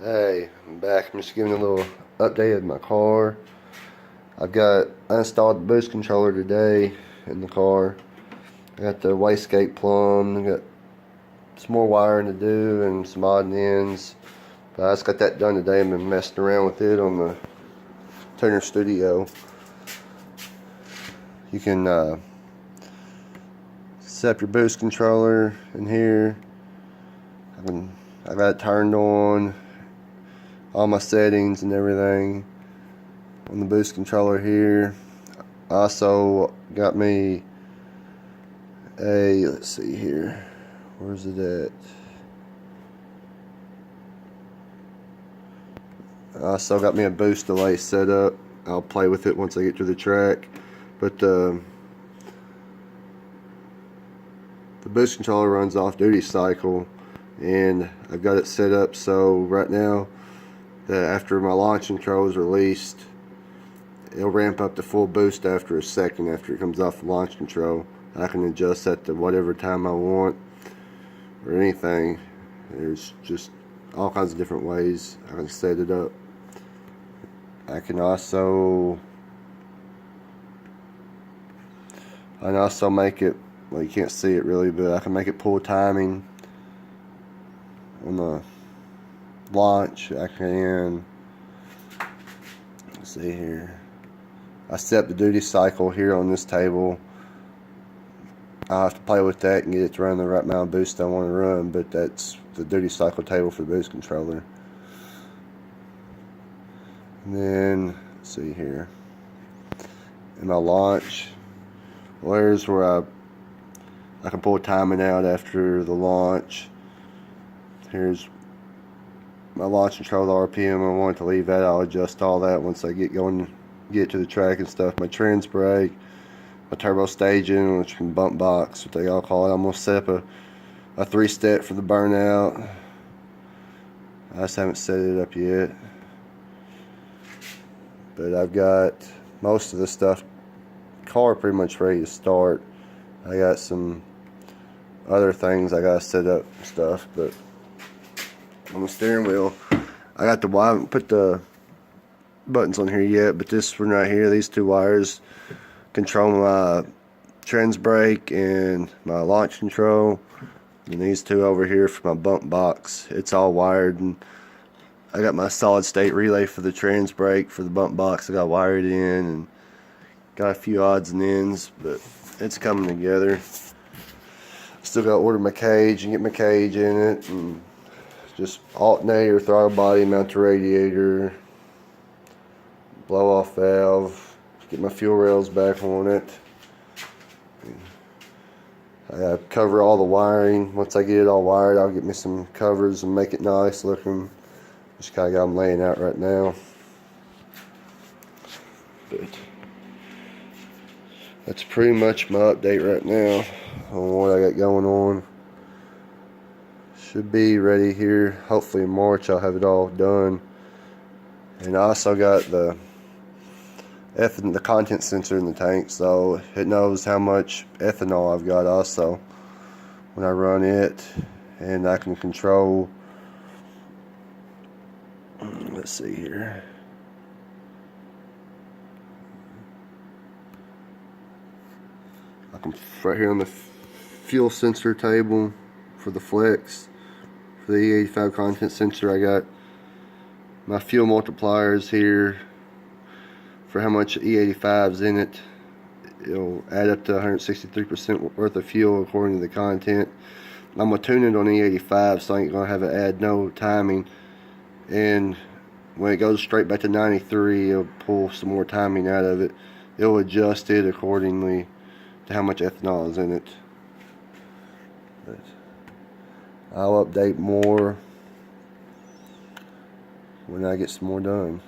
Hey, I'm back. I'm just giving a little update of my car. I installed the boost controller today in the car. I got the wastegate plumbed. I got some more wiring to do and some odd ends. But I just got that done today. I've been messing around with it on the Tuner Studio. You can set up your boost controller in here. I got it turned on. All my settings and everything on the boost controller here. I also got me a, let's see here, where's it at? I also got me a boost delay set up. I'll play with it once I get to the track. But the boost controller runs off duty cycle, and I've got it set up so right now that after my launch control is released, it'll ramp up to full boost after a second after it comes off the launch control. I can adjust that to whatever time I want or anything. There's just all kinds of different ways I can set it up. I can also make it, well, you can't see it really, but I can make it pull timing on the launch. I can, let's see here, I set the duty cycle here on this table. I'll have to play with that and get it to run the right amount of boost I want to run, but that's the duty cycle table for the boost controller. And then, let's see here, in my launch, well, here's where I can pull timing out after the launch. Here's my launch control, the RPM. I want to leave that. I'll adjust all that once I get going, get to the track and stuff. My transbrake, my turbo staging, which can bump box, what they all call it. I'm gonna set up a 3-step for the burnout. I just haven't set it up yet, but I've got most of the stuff, car pretty much ready to start. I got some other things I gotta set up and stuff, but on the steering wheel, I haven't put the buttons on here yet, but this one right here, these two wires control my transbrake and my launch control, and these two over here for my bump box. It's all wired, and I got my solid state relay for the transbrake. For the bump box, I got wired in and got a few odds and ends, but it's coming together. Still got to order my cage and get my cage in it, and just alternator, throttle body, mount the radiator, blow off valve, get my fuel rails back on it. I gotta cover all the wiring. Once I get it all wired, I'll get me some covers and make it nice looking. Just kind of got them laying out right now. But that's pretty much my update right now on what I got going on. Should be ready here. Hopefully in March I'll have it all done. And I also got the content sensor in the tank, so it knows how much ethanol I've got also when I run it, and I can control, let's see here, I can, right here on the fuel sensor table for the flex, for the E85 content sensor, I got my fuel multipliers here for how much E85 is in it. It'll add up to 163% worth of fuel according to the content. I'm going to tune it on E85, so I ain't going to have it add no timing, and when it goes straight back to 93, it'll pull some more timing out of it. It'll adjust it accordingly to how much ethanol is in it. But I'll update more when I get some more done.